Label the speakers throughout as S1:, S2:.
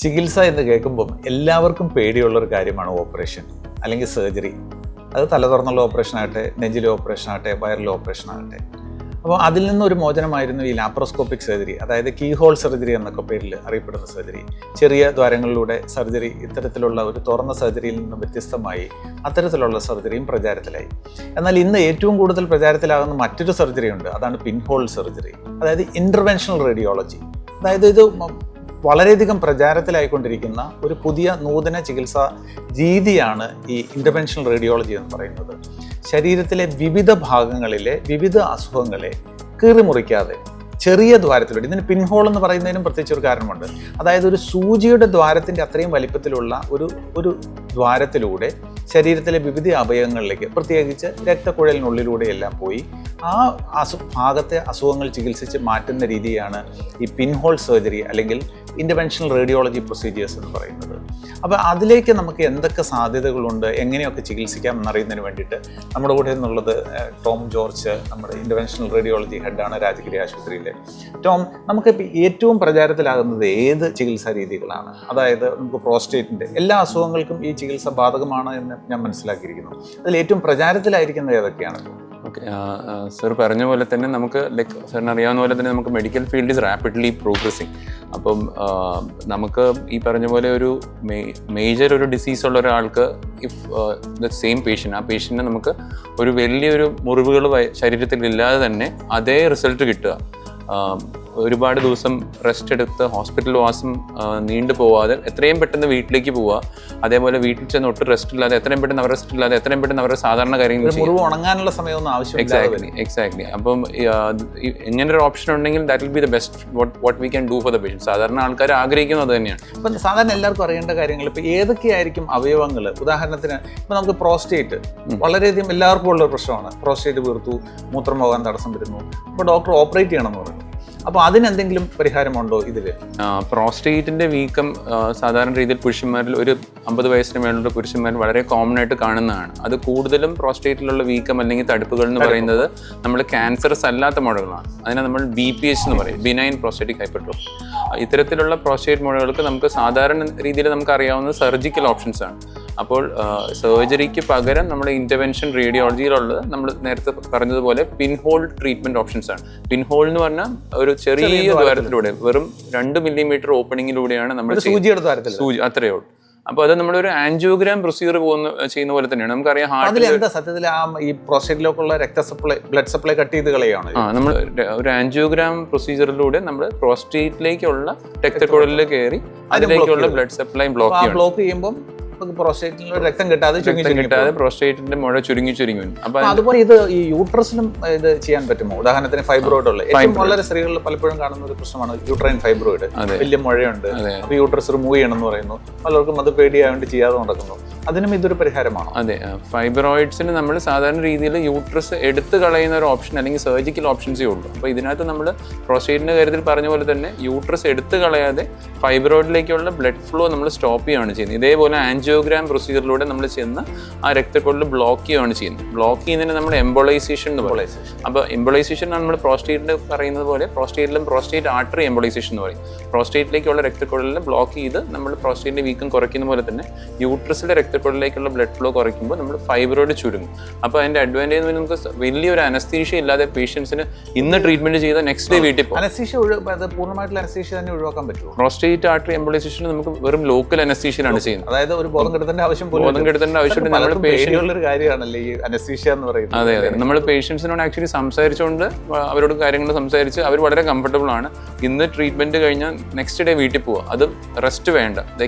S1: ചികിത്സ എന്ന് കേൾക്കുമ്പം എല്ലാവർക്കും പേടിയുള്ളൊരു കാര്യമാണ് ഓപ്പറേഷൻ അല്ലെങ്കിൽ സർജറി. അത് തല തുറന്നുള്ള ഓപ്പറേഷൻ ആകട്ടെ, നെഞ്ചിലെ ഓപ്പറേഷൻ ആകട്ടെ, വയറിലെ ഓപ്പറേഷൻ ആകട്ടെ. അപ്പോൾ അതിൽ നിന്നൊരു മോചനമായിരുന്നു ഈ ലാപ്രോസ്കോപ്പിക് സർജറി, അതായത് കീ ഹോൾ സർജറി എന്നൊക്കെ പേരിൽ അറിയപ്പെടുന്ന സർജറി. ചെറിയ ദ്വാരങ്ങളിലൂടെ സർജറി, ഇത്തരത്തിലുള്ള ഒരു തുറന്ന സർജറിയിൽ നിന്ന് വ്യത്യസ്തമായി അത്തരത്തിലുള്ള സർജറിയും പ്രചാരത്തിലായി. എന്നാൽ ഇന്ന് ഏറ്റവും കൂടുതൽ പ്രചാരത്തിലാകുന്ന മറ്റൊരു സർജറി ഉണ്ട്, അതാണ് പിൻ ഹോൾ സർജറി, അതായത് ഇൻ്റർവെൻഷണൽ റേഡിയോളജി. അതായത് ഇത് വളരെയധികം പ്രചാരത്തിലായിക്കൊണ്ടിരിക്കുന്ന ഒരു പുതിയ നൂതന ചികിത്സാ രീതിയാണ് ഈ ഇൻ്റർവെൻഷണൽ റേഡിയോളജി എന്ന് പറയുന്നത്. ശരീരത്തിലെ വിവിധ ഭാഗങ്ങളിലെ വിവിധ അസുഖങ്ങളെ കീറിമുറിക്കാതെ ചെറിയ ദ്വാരത്തിലൂടെ, ഇതിന് പിൻഹോൾ എന്ന് പറയുന്നതിനും പ്രത്യേകിച്ച് ഒരു കാരണമുണ്ട്. അതായത് ഒരു സൂചിയുടെ ദ്വാരത്തിൻ്റെ അത്രയും വലിപ്പത്തിലുള്ള ഒരു ദ്വാരത്തിലൂടെ ശരീരത്തിലെ വിവിധ അവയവങ്ങളിലേക്ക്, പ്രത്യേകിച്ച് രക്തക്കുഴലിനുള്ളിലൂടെയെല്ലാം പോയി ആ ഭാഗത്തെ അസുഖങ്ങൾ ചികിത്സിച്ച് മാറ്റുന്ന രീതിയാണ് ഈ പിൻഹോൾ സർജറി അല്ലെങ്കിൽ ഇൻ്റർവെൻഷണൽ റേഡിയോളജി പ്രൊസീജിയേഴ്സ് എന്ന് പറയുന്നത്. അപ്പോൾ അതിലേക്ക് നമുക്ക് എന്തൊക്കെ സാധ്യതകളുണ്ട്, എങ്ങനെയൊക്കെ ചികിത്സിക്കാം എന്നറിയുന്നതിന് വേണ്ടിയിട്ട് നമ്മുടെ കൂടെ നിന്നുള്ളത് ടോം ജോർജ്, നമ്മുടെ ഇൻ്റർവെൻഷണൽ റേഡിയോളജി ഹെഡാണ് രാജഗിരി ആശുപത്രിയിലെ. ടോം, നമുക്കിപ്പോൾ ഏറ്റവും പ്രചാരത്തിലാകുന്നത് ഏത് ചികിത്സാ രീതികളാണ്? അതായത് നമുക്ക് പ്രോസ്റ്റേറ്റിൻ്റെ എല്ലാ അസുഖങ്ങൾക്കും ഈ ചികിത്സ ബാധകമാണ് എന്ന് ഞാൻ മനസ്സിലാക്കിയിരിക്കുന്നു. അതിൽ ഏറ്റവും പ്രചാരത്തിലായിരിക്കുന്നത് ഏതൊക്കെയാണ്?
S2: ഓക്കെ, സർ പറഞ്ഞ പോലെ തന്നെ നമുക്ക് സാറിന് അറിയാവുന്ന പോലെ തന്നെ നമുക്ക് medical field is rapidly progressing. അപ്പം നമുക്ക് ഈ പറഞ്ഞ പോലെ ഒരു മേജർ ഒരു ഡിസീസ് ഉള്ള ഒരാൾക്ക് ഇഫ് ദ സെയിം പേഷ്യൻ്റ്, ആ പേഷ്യൻറ്റിന് നമുക്ക് ഒരു വലിയൊരു മുറിവുകൾ ശരീരത്തിൽ ഇല്ലാതെ തന്നെ അതേ റിസൾട്ട് കിട്ടുക, ഒരുപാട് ദിവസം റെസ്റ്റ് എടുത്ത് ഹോസ്പിറ്റൽ വാസം നീണ്ടു പോവാതെ എത്രയും പെട്ടെന്ന് വീട്ടിലേക്ക് പോവുക, അതേപോലെ വീട്ടിൽ ചെന്ന് ഒട്ടും റെസ്റ്റ് ഇല്ലാതെ എത്രയും പെട്ടെന്ന് അവർ റെസ്റ്റ് ഇല്ലാതെ എത്രയും പെട്ടെന്ന് അവരുടെ സാധാരണ കാര്യങ്ങൾ
S1: ഉണങ്ങാനുള്ള സമയമൊന്നും ആവശ്യമില്ല.
S2: എക്സാക്ട്ലി. അപ്പം ഇങ്ങനെ ഒരു ഓപ്ഷൻ ഉണ്ടെങ്കിൽ that will be the best what we can do for the patient. സാധാരണ ആൾക്കാർ ആഗ്രഹിക്കുന്നത് തന്നെയാണ്.
S1: ഇപ്പം സാധാരണ എല്ലാവർക്കും അറിയേണ്ട കാര്യങ്ങൾ ഇപ്പം ഏതൊക്കെയായിരിക്കും അവയവങ്ങൾ? ഉദാഹരണത്തിന് ഇപ്പം നമുക്ക് പ്രോസ്റ്റേറ്റ് വളരെയധികം എല്ലാവർക്കും ഉള്ളൊരു പ്രശ്നമാണ്. പ്രോസ്റ്റേറ്റ് വീർത്തു, മൂത്രം പോകാൻ തടസ്സം വരുന്നു, അപ്പോൾ ഡോക്ടർ ഓപ്പറേറ്റ് ചെയ്യണമെന്ന് പറഞ്ഞു. അപ്പോൾ അതിനെന്തെങ്കിലും പരിഹാരമുണ്ടോ ഇതിൽ?
S2: പ്രോസ്റ്റേറ്റിൻ്റെ വീക്കം സാധാരണ രീതിയിൽ പുരുഷന്മാരിൽ ഒരു 50 വയസ്സിന് മേലുള്ള പുരുഷന്മാരിൽ വളരെ കോമൺ ആയിട്ട് കാണുന്നതാണ്. അത് കൂടുതലും പ്രോസ്റ്റേറ്റിലുള്ള വീക്കം അല്ലെങ്കിൽ തടുപ്പുകൾ എന്ന് പറയുന്നത് നമ്മൾ ക്യാൻസറസ് അല്ലാത്ത മുഴകളാണ്. അതിനെ നമ്മൾ BPH എന്ന് പറയും, ബിനൈൻ പ്രോസ്റ്റേറ്റിക് ഹൈപ്പർട്രോഫി. ഇത്തരത്തിലുള്ള പ്രോസ്റ്റേറ്റ് മുഴകൾക്ക് നമുക്ക് സാധാരണ രീതിയിൽ നമുക്ക് അറിയാവുന്നത് സർജിക്കൽ ഓപ്ഷൻസ് ആണ്. അപ്പോൾ സർജറിക്ക് പകരം നമ്മുടെ ഇൻ്റർവെൻഷൻ റേഡിയോളജിയിലുള്ളത് നമ്മൾ നേരത്തെ പറഞ്ഞതുപോലെ പിൻഹോൾ ട്രീറ്റ്മെൻറ്റ് ഓപ്ഷൻസ് ആണ്. പിൻഹോൾ എന്ന് പറഞ്ഞാൽ ഒരു ചെറിയ ദ്വാരത്തിലൂടെ വെറും 2 മില്ലിമീറ്റർ ഓപ്പണിങ്ങിലൂടെയാണ് നമ്മൾ സൂചി, അത്രയേ ഉള്ളൂ. അപ്പോൾ അത് നമ്മളൊരു ആൻജിയോഗ്രാം പ്രൊസീജിയർ ചെയ്യുന്ന പോലെ തന്നെയാണ്. നമുക്കറിയാം
S1: സത്യത്തിൽ ഈ പ്രോസ്റ്റേറ്റിലേക്കുള്ള ബ്ലഡ് സപ്ലൈ കട്ട് ചെയ്ത് കളയാണ്.
S2: നമ്മൾ ഒരു ആൻജിയോഗ്രാം പ്രൊസീജിയറിലൂടെ നമ്മൾ പ്രോസ്റ്റേറ്റിലേക്കുള്ള രക്തക്കുഴലിൽ കയറി അതിലേക്കുള്ള ബ്ലഡ് സപ്ലൈ ബ്ലോക്ക് ചെയ്യുമ്പോൾ
S1: പ്രോസ്റ്റേറ്റിൽ രക്തം കിട്ടാതെ
S2: പ്രോസ്റ്റേറ്റിന്റെ മുഴ ചുരുങ്ങി വരും. അപ്പൊ
S1: അതുപോലെ ഇത് ഈ യൂട്രസിലും ഇത് ചെയ്യാൻ പറ്റുമോ? ഉദാഹരണത്തിന് ഫൈബ്രോയിഡ് ഉള്ള വളരെ സ്ത്രീകളിൽ പലപ്പോഴും കാണുന്ന ഒരു പ്രശ്നമാണ് യൂട്രൈൻ ഫൈബ്രോയിഡ്. വലിയ മുഴയുണ്ട്, അപ്പൊ യൂട്രസ് റിമൂവ് ചെയ്യണമെന്ന് പറയുന്നു. പലർക്കും അത് പേടിയായതുകൊണ്ട് ചെയ്യാതെ നടക്കുന്നു. അതിനും ഇതൊരു പരിഹാരമാണ്.
S2: അതെ, ഫൈബ്രോയിഡ്സിന് നമ്മൾ സാധാരണ രീതിയിൽ യൂട്രസ് എടുത്ത് കളയുന്ന ഒരു ഓപ്ഷൻ അല്ലെങ്കിൽ സർജിക്കൽ ഓപ്ഷൻസേ ഉള്ളൂ. അപ്പോൾ ഇതിനകത്ത് നമ്മൾ പ്രോസ്റ്റേറ്റിന്റെ കാര്യത്തിൽ പറഞ്ഞ പോലെ തന്നെ യൂട്രസ് എടുത്ത് കളയാതെ ഫൈബ്രോയിഡിലേക്കുള്ള ബ്ലഡ് ഫ്ലോ നമ്മൾ സ്റ്റോപ്പ് ചെയ്യുകയാണ് ചെയ്യുന്നത്. ഇതേപോലെ ആൻജിയോഗ്രാം പ്രൊസീജിയറിലൂടെ നമ്മൾ ചെന്ന് ആ രക്തക്കുഴൽ ബ്ലോക്ക് ചെയ്യുകയാണ് ചെയ്യുന്നത്. ബ്ലോക്ക് ചെയ്യുന്നതിന് നമ്മൾ എംബോളൈസേഷൻ എന്ന് പറയും. അപ്പോൾ എംബോളൈസേഷൻ നമ്മൾ പ്രോസ്റ്റേറ്റിൽ പറയുന്നത് പോലെ പ്രോസ്റ്റേറ്റിലും പ്രോസ്റ്റേറ്റ് ആർട്ടറി എംബോളൈസേഷൻ എന്ന് പറയും. പ്രോസ്റ്റേറ്റിലേക്കുള്ള രക്തക്കുഴലിൽ ബ്ലോക്ക് ചെയ്ത് നമ്മൾ പ്രോസ്റ്റേറ്റിന്റെ വീക്കം കുറയ്ക്കുന്ന പോലെ തന്നെ യൂട്രസിലെ രക്തക്കുഴലിലേക്കുള്ള ബ്ലഡ് ഫ്ലോ കുറയ്ക്കുമ്പോൾ നമ്മൾ ഫൈബ്രോയിഡ് ചുരുങ്ങും. അപ്പോൾ അതിന്റെ അഡ്വാൻറ്റേജ് നമുക്ക് വലിയൊരു അനസ്തീഷ്യ ഇല്ലാതെ പേഷ്യൻസിന് ഇന്ന് ട്രീറ്റ്മെന്റ് ചെയ്ത നെക്സ്റ്റ് ഡേ വീട്ടിൽ പോകും.
S1: പൂർണ്ണമായിട്ടുള്ള അനസ്തീഷ്യ തന്നെ ഒഴിവാക്കാൻ പറ്റുമോ?
S2: പ്രോസ്റ്റേറ്റ് ആർട്ടറി എംബോളൈസേഷൻ നമുക്ക് വെറും ലോക്കൽ അനസ്തീഷ്യയിലാണ് ചെയ്യുന്നത്.
S1: അതായത് ഒരു ബോധം കെടുത്തേണ്ട ആവശ്യം
S2: നമ്മൾ
S1: പേഷ്യന്റുള്ളൊരു കാര്യമാണല്ലേ ഈ അനസ്തീഷ്യ എന്ന് പറയുന്നത്.
S2: അതെ, നമ്മൾ പേഷ്യൻസിനോട് ആക്ച്വലി സംസാരിച്ചുകൊണ്ട് അവരോട് കാര്യങ്ങൾ സംസാരിച്ച് അവർ വളരെ കംഫർട്ടബിൾ ആണ്. ഇന്ന് ട്രീറ്റ്മെന്റ് കഴിഞ്ഞാൽ നെക്സ്റ്റ് ഡേ വീട്ടിൽ പോവുക, അത് റെസ്റ്റ് വേണ്ട,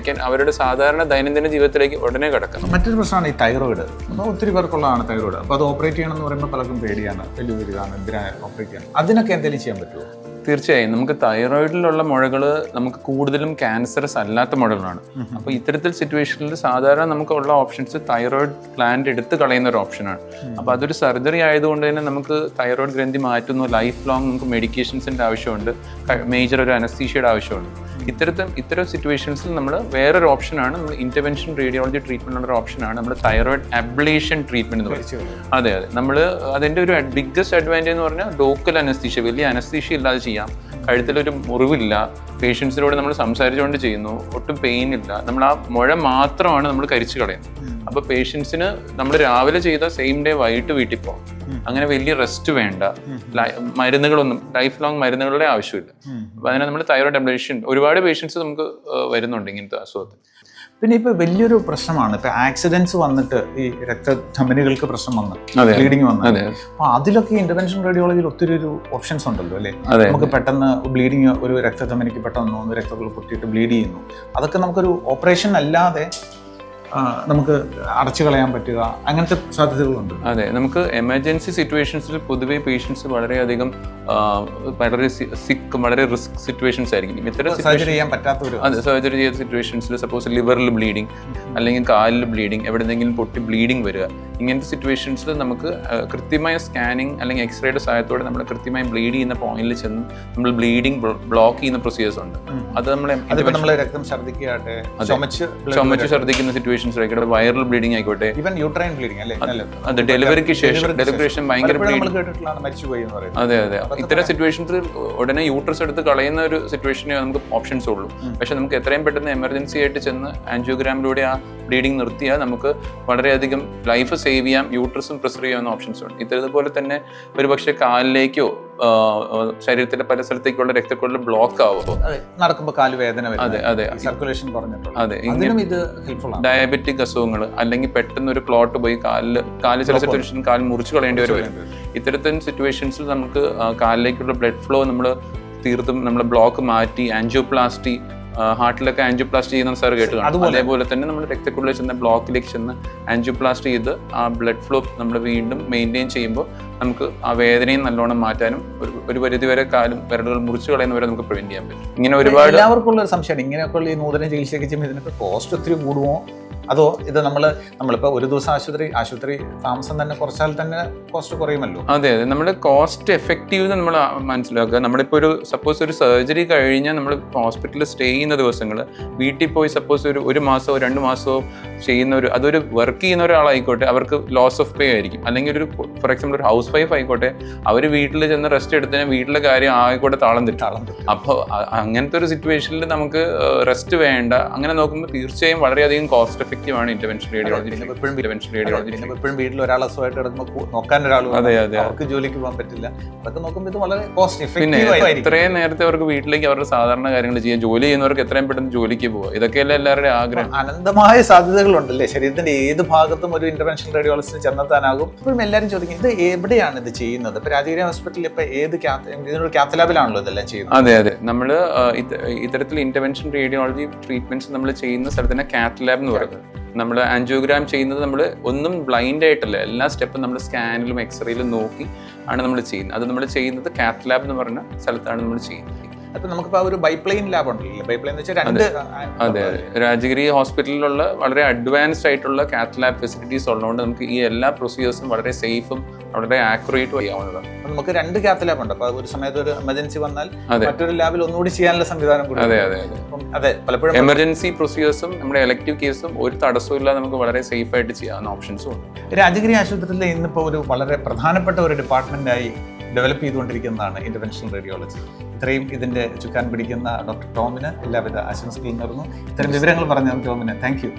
S2: അവരുടെ സാധാരണ ദൈനംദിന ജീവിതത്തിലേക്ക് ഉടനെ കിടക്കാം.
S1: മറ്റൊരു പ്രശ്നമാണ് ഈ തൈറോയിഡ്. അപ്പോൾ ഒത്തിരി പേർക്കുള്ളതാണ് തൈറോയിഡ്. അപ്പോൾ അത് ഓപ്പറേറ്റ് ചെയ്യണമെന്ന് പറയുമ്പോൾ പലർക്കും പേടിയാണ്, വലിയൊരിതാണ്, എന്തിനാണ് ഓപ്പറേറ്റ് ചെയ്യണം? അതിനൊക്കെ എന്തെങ്കിലും ചെയ്യാൻ പറ്റുമോ?
S2: തീർച്ചയായും നമുക്ക് തൈറോയിഡിലുള്ള മുഴകൾ നമുക്ക് കൂടുതലും ക്യാൻസറസ് അല്ലാത്ത മുഴകളാണ്. അപ്പോൾ ഇത്തരത്തിൽ സിറ്റുവേഷനിൽ സാധാരണ നമുക്കുള്ള ഓപ്ഷൻസ് തൈറോയിഡ് പ്ലാന്റ് എടുത്ത് കളയുന്ന ഒരു ഓപ്ഷനാണ്. അപ്പോൾ അതൊരു സർജറി ആയതുകൊണ്ട് തന്നെ നമുക്ക് തൈറോയിഡ് ഗ്രന്ഥി മാറ്റുന്നു, ലൈഫ് ലോങ് നമുക്ക് മെഡിക്കേഷൻസിൻ്റെ ആവശ്യമുണ്ട്, മേജർ ഒരു അനസ്തീഷ്യയുടെ ആവശ്യമുണ്ട്. ഇത്തരം സിറ്റുവേഷൻസിൽ നമ്മൾ വേറൊരു ഓപ്ഷനാണ് നമ്മൾ ഇന്റർവെൻഷൻ റേഡിയോളജി ട്രീറ്റ്മെന്റ് ഉള്ള ഓപ്ഷനാണ് നമ്മൾ തൈറോയിഡ് അബ്ലേഷൻ ട്രീറ്റ്മെന്റ് എന്ന് പറയുന്നത്. അതെ, നമ്മൾ അതിന്റെ ഒരു ബിഗ്ഗസ്റ്റ് അഡ്വാൻറ്റേജ് എന്ന് പറഞ്ഞാൽ ലോക്കൽ അനസ്തീഷ്യ, വലിയ അനസ്തീഷ്യ ഇല്ലാതെ ചെയ്യാം. കഴുത്തിലൊരു മുറിവില്ല, പേഷ്യൻസിനോട് നമ്മൾ സംസാരിച്ചുകൊണ്ട് ചെയ്യുന്നു, ഒട്ടും പെയിൻ ഇല്ല, നമ്മൾ ആ മുഴ മാത്രമാണ് നമ്മൾ കരിച്ചു കളയുന്നത്. അപ്പോൾ പേഷ്യൻസിന് നമ്മൾ രാവിലെ ചെയ്ത സെയിം ഡേ വൈകിട്ട് വീട്ടിൽ പോകും. അങ്ങനെ വലിയ റെസ്റ്റ് വേണ്ട, മരുന്നുകളൊന്നും ലൈഫ് ലോങ് മരുന്നുകളുടെ ആവശ്യമില്ല. അപ്പോൾ അതിനെ നമ്മൾ തൈറോയ്ഡ് അബ്ലേഷൻ ഒരുപാട് പേഷ്യൻസ് നമുക്ക് വരുന്നുണ്ട് ഇങ്ങനത്തെ അസുഖത്തിൽ.
S1: പിന്നെ ഇപ്പൊ വലിയൊരു പ്രശ്നമാണ് ഇപ്പൊ ആക്സിഡൻസ് വന്നിട്ട് ഈ രക്തധമനികൾക്ക് പ്രശ്നം വന്ന് ബ്ലീഡിങ് വന്നത്. അപ്പൊ അതിലൊക്കെ ഇന്റർവെൻഷൻ റേഡിയോളജിയിൽ ഒത്തിരി ഒരു ഓപ്ഷൻസ് ഉണ്ടല്ലോ അല്ലെ. നമുക്ക് പെട്ടെന്ന് ബ്ലീഡിങ്, ഒരു രക്തധമനിക്ക് പെട്ടെന്ന് രക്തങ്ങൾ പൊട്ടിയിട്ട് ബ്ലീഡ് ചെയ്യുന്നു, അതൊക്കെ നമുക്കൊരു ഓപ്പറേഷൻ അല്ലാതെ നമുക്ക് അടച്ചു കളയാൻ പറ്റുക, അങ്ങനത്തെ സാധ്യതകളുണ്ട്.
S2: അതെ, നമുക്ക് എമർജൻസി സിറ്റുവേഷൻസിൽ പൊതുവെ പേഷ്യൻസ് വളരെയധികം വളരെ സിക്ക്, വളരെ റിസ്ക് സിറ്റുവേഷൻസ് ആയിരിക്കും. ഇത്തരം
S1: സർജറി ചെയ്യാൻ പറ്റാത്ത ഒരു
S2: സർജറി ചെയ്ത സിറ്റുവേഷൻസിൽ സപ്പോസ് ലിവറിൽ ബ്ലീഡിങ് അല്ലെങ്കിൽ കാലിൽ ബ്ലീഡിങ്, എവിടെയെങ്കിലും പൊട്ടി ബ്ലീഡിങ് വരിക, ഇങ്ങനത്തെ സിറ്റുവേഷൻസിൽ നമുക്ക് കൃത്യമായ സ്കാനിങ് അല്ലെങ്കിൽ എക്സ്റേയുടെ സഹായത്തോടെ നമ്മൾ കൃത്യമായി ബ്ലീഡ് ചെയ്യുന്ന പോയിന്റിൽ ചെന്ന് നമ്മൾ ബ്ലീഡിങ് ബ്ലോക്ക് ചെയ്യുന്ന പ്രൊസീജിയേഴ്സ് ഉണ്ട്. അത്
S1: നമ്മൾ രക്തം ഛർദ്ദിക്കാട്ടെ,
S2: ചുമച്ച് ഛർദ്ദിക്കുന്ന സിറ്റുവേഷൻസ് ആയിക്കോട്ടെ, വൈറൽ ബ്ലീഡിംഗ് ആയിക്കോട്ടെ,
S1: യൂട്രൈൻ ബ്ലീഡിംഗ് അല്ലേ,
S2: അത് ഡെലിവറിക്ക് ശേഷം ഭയങ്കര അതെ അതെ, ഇത്തരം സിറ്റുവേഷൻസിൽ ഉടനെ യൂട്രസ് എടുത്ത് കളയുന്ന ഒരു സിറ്റുവേഷനെ നമുക്ക് ഓപ്ഷൻസ് ഉള്ളൂ. പക്ഷെ നമുക്ക് എത്രയും പെട്ടെന്ന് എമർജൻസി ആയിട്ട് ചെന്ന് ആൻജിയോഗ്രാമിലൂടെ ആ ബ്ലീഡിംഗ് നിർത്തിയാൽ നമുക്ക് വളരെയധികം ലൈഫ് സേവ് ചെയ്യാം, യൂട്രസും പ്രിസർവ് ചെയ്യാവുന്ന ഓപ്ഷൻസ് ഉണ്ട്. ഇതേപോലെ തന്നെ ഒരുപക്ഷെ കാലിലേക്കോ ശരീരത്തിന്റെ പല സ്ഥലത്തേക്കുള്ള രക്തക്കുഴൽ ബ്ലോക്ക് ആവുമോ,
S1: നടക്കുമ്പോൾ കാല് വേദന,
S2: അതെ
S1: സർക്കുലേഷൻ കുറഞ്ഞിട്ടുണ്ട്,
S2: അതെ, ഡയബറ്റിക് അസുഖങ്ങൾ, അല്ലെങ്കിൽ പെട്ടെന്ന് ഒരു ക്ലോട്ട് പോയി കാല് ചില സിറ്റുവേഷൻ കാല് മുറിച്ച് കളയേണ്ടി വരും. ഇത്തരത്തിൽ സിറ്റുവേഷൻസിൽ നമുക്ക് കാലിലേക്കുള്ള ബ്ലഡ് ഫ്ലോ നമ്മൾ തീർത്തും നമ്മൾ ബ്ലോക്ക് മാറ്റി ആൻജിയോപ്ലാസ്റ്റി, ഹാർട്ടിലൊക്കെ ആൻജിയോപ്ലാസ്റ്റി ചെയ്യുന്ന സാർ കേട്ട് കാണും. അതേപോലെ തന്നെ നമ്മൾ രക്തക്കുഴലിൽ ചെന്ന ബ്ലോക്കിലേക്ക് ചെന്ന് ആൻജിയോപ്ലാസ്റ്റി ചെയ്ത് ആ ബ്ലഡ് ഫ്ലോ നമ്മൾ വീണ്ടും മെയിൻറ്റെയിൻ ചെയ്യുമ്പോൾ നമുക്ക് ആ വേദനയും നല്ലോണം മാറ്റാനും ഒരു പരിധിവരെ കാലും വിരലുകൾ മുറിച്ച് കളയുന്നവരെ നമുക്ക് പ്രിവെന്റ് ചെയ്യാൻ പറ്റും. ഇങ്ങനെ ഒരുപാട്
S1: എല്ലാവർക്കും ഉള്ള ഒരു സംശയമാണ്, ഇങ്ങനെയൊക്കെയുള്ള ഈ നൂതന ചികിത്സയൊക്കെ ചെയ്യുമ്പോൾ ഇതിനൊക്കെ കോസ്റ്റ് ഒത്തിരി കൂടുമോ, അതോ ഇത് നമ്മളിപ്പോൾ ഒരു ദിവസം ആശുപത്രി താമസം തന്നെ കുറച്ചാൽ തന്നെ കോസ്റ്റ് കുറയുമല്ലോ?
S2: അതെ, നമ്മൾ കോസ്റ്റ് എഫക്റ്റീവ് നമ്മൾ മനസ്സിലാക്കുക. നമ്മളിപ്പോൾ ഒരു സപ്പോസ് ഒരു സർജറി കഴിഞ്ഞാൽ നമ്മൾ ഹോസ്പിറ്റലിൽ സ്റ്റേ ചെയ്യുന്ന ദിവസങ്ങൾ വീട്ടിൽ പോയി സപ്പോസ് ഒരു മാസമോ 2 മാസമോ ചെയ്യുന്ന അതൊരു വർക്ക് ചെയ്യുന്ന ഒരാളായിക്കോട്ടെ, അവർക്ക് ലോസ് ഓഫ് പേ ആയിരിക്കും. അല്ലെങ്കിൽ ഒരു ഫോർ എക്സാമ്പിൾ ഒരു ഹൗസ് വൈഫ് ആയിക്കോട്ടെ, അവർ വീട്ടിൽ ചെന്ന് റെസ്റ്റ് എടുത്തതിന് വീട്ടിലെ കാര്യം ആയിക്കോട്ടെ താളം തെറ്റാളം. അപ്പോൾ അങ്ങനത്തെ ഒരു സിറ്റുവേഷനിൽ നമുക്ക് റെസ്റ്റ് വേണ്ട. അങ്ങനെ നോക്കുമ്പോൾ തീർച്ചയായും വളരെയധികം കോസ്റ്റ് എഫക്റ്റീവ് ആണ് ഇന്റർവെൻഷൻ റേഡിയോളജി.
S1: എപ്പോഴും വീട്ടിൽ ഒരാൾ അസുഖമായിട്ട് കിടക്കുമ്പോൾ നോക്കാൻ ഒരാളും, അവർക്ക് ജോലിക്ക് പോകാൻ പറ്റില്ല, അതൊക്കെ നോക്കുമ്പോൾ ഇത് വളരെ കോസ്റ്റ് എഫക്റ്റീവ് ആയിരിക്കും.
S2: ഇത്രയും നേരത്തെ അവർക്ക് വീട്ടിലേക്ക് അവരുടെ സാധാരണ കാര്യങ്ങൾ ചെയ്യാം, ജോലി ചെയ്യുന്നവർക്ക് എത്രയും പെട്ടെന്ന് ജോലിക്ക് പോവുക, ഇതൊക്കെയല്ല എല്ലാവരുടെയും ആഗ്രഹം.
S1: അനന്തമായ സാധ്യതകളുണ്ടല്ലേ ശരീരത്തിന്റെ ഏത് ഭാഗത്തും ഒരു ഇന്റർവെൻഷൻ റേഡിയോളജിസ്റ്റ് ചെന്നെത്താനാകും. ഇപ്പോഴും എല്ലാവരും ചോദിക്കും ഇത് എവിടെയാണ് ഇത് ചെയ്യുന്നത്? ഇപ്പൊ രാജഗിരി ഹോസ്പിറ്റലിൽ ഇപ്പൊ ഏത് കാത്ത് ലാബിലാണല്ലോ ഇതെല്ലാം ചെയ്യുന്നത്?
S2: അതെ അതെ, നമ്മൾ ഇത്തരത്തിൽ ഇന്റർവെൻഷൻ റേഡിയോളജി ട്രീറ്റ്മെന്റ്സ് നമ്മൾ ചെയ്യുന്ന സ്ഥലത്തിന് കാത്ത് ലാബ് എന്ന് പറയുന്നത്. നമ്മൾ ആൻജിയോഗ്രാം ചെയ്യുന്നത് നമ്മൾ ഒന്നും ബ്ലൈൻഡ് ആയിട്ടല്ല, എല്ലാ സ്റ്റെപ്പും നമ്മൾ സ്കാനിലും എക്സ്റേയിലും നോക്കി ആണ് നമ്മൾ ചെയ്യുന്നത്. അത് നമ്മൾ ചെയ്യുന്നത് കാത്ത് ലാബ് എന്ന് പറഞ്ഞ സ്ഥലത്താണ് നമ്മൾ ചെയ്യുന്നത്.
S1: അപ്പൊ നമുക്കിപ്പോൾ ഒരു ബൈപ്ലെയിൻ ലാബ് ഉണ്ടല്ലോ, ബൈപ്ലെയിൻ എന്ന് വെച്ചാൽ
S2: അതെ, രാജഗിരി ഹോസ്പിറ്റലിലുള്ള വളരെ അഡ്വാൻസ്ഡ് ആയിട്ടുള്ള കാത്ത് ലാബ് ഫെസിലിറ്റീസ് ഉള്ളതുകൊണ്ട് നമുക്ക് ഈ എല്ലാ പ്രൊസീജിയേഴ്സും വളരെ സേഫും വളരെ ആക്യുറേറ്റും ചെയ്യാവുന്നതാണ്.
S1: നമുക്ക് 2 കാത്ത് ലാബ് ഉണ്ട്. അപ്പൊ ഒരു സമയത്ത് ഒരു എമർജൻസി വന്നാൽ മറ്റൊരു ലാബിൽ ഒന്നുകൂടി ചെയ്യാനുള്ള സംവിധാനം കൂടി.
S2: അതെ അതെ അതെ, പലപ്പോഴും എമർജൻസി പ്രൊസീജിയേഴ്സും നമ്മുടെ എലക്ടീവ് കേസും ഒരു തടസ്സവും ഇല്ലാതെ നമുക്ക് വളരെ സേഫ് ആയിട്ട് ചെയ്യാവുന്ന ഓപ്ഷൻസും ഉണ്ട്.
S1: രാജഗിരി ആശുപത്രിയിൽ ഇന്നിപ്പോൾ ഒരു വളരെ പ്രധാനപ്പെട്ട ഒരു ഡിപ്പാർട്ട്മെന്റായി ഡെവലപ്പ് ചെയ്തുകൊണ്ടിരിക്കുന്നതാണ് ഇന്റർവെൻഷൻ റേഡിയോളജി. ഇത്രയും ഇതിന്റെ ചുക്കാൻ പിടിക്കുന്ന ഡോക്ടർ ടോമിന് എല്ലാവിധ ആശംസകളും നേർന്നു. ഇത്തരം വിവരങ്ങൾ പറഞ്ഞ ടോമിന് താങ്ക് യു.